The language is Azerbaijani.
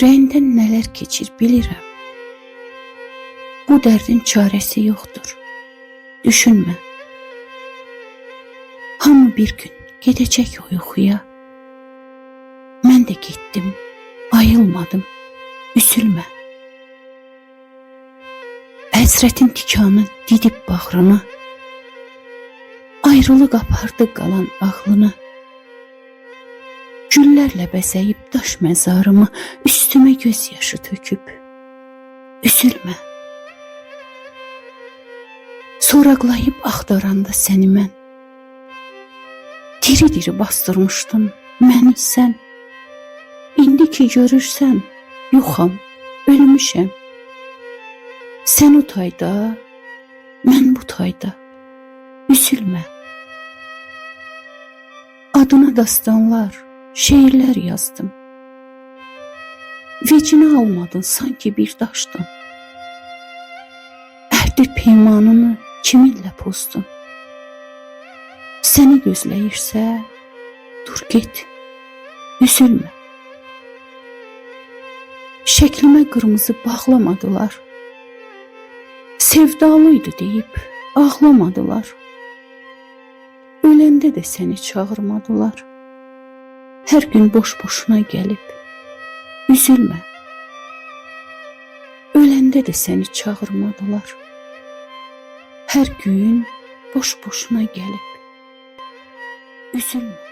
Ürəyindən nələr keçir bilirəm. Bu dərdin çarəsi yoxdur. Düşünmə. Hamı bir gün gedəcək o yuxuya. Mən də getdim, ayılmadım. Üzülmə. Həsrətin tikanı didib bağrını. Ayrılıq apardı qalan ağlını. Güllərlə bəzəyib daş məzarımı, üstümə göz yaşı töküb. Üzülmə. Soraqlayıb axtaranda səni mən. Diri-diri bastırmışdın məni sən. İndi ki görürsən, yoxam, ölmüşəm. Sən o tayda, mən bu tayda. Üzülmə. Adına dastanlar, şeirlər yazdım. Vecinə almadın sanki bir daşdan. Əhdi peymanını kiminlə pozdun? Səni gözləyirsə, dur get, üzülmə. Şəklimə qırmızı bağlamadılar. Sevdalıydı deyib ağlamadılar. Öləndə də səni çağırmadılar. Hər gün boş-boşuna gəlib, üzülmə. Öləndə də səni çağırmadılar. Hər gün boş-boşuna gəlib, üzülmə.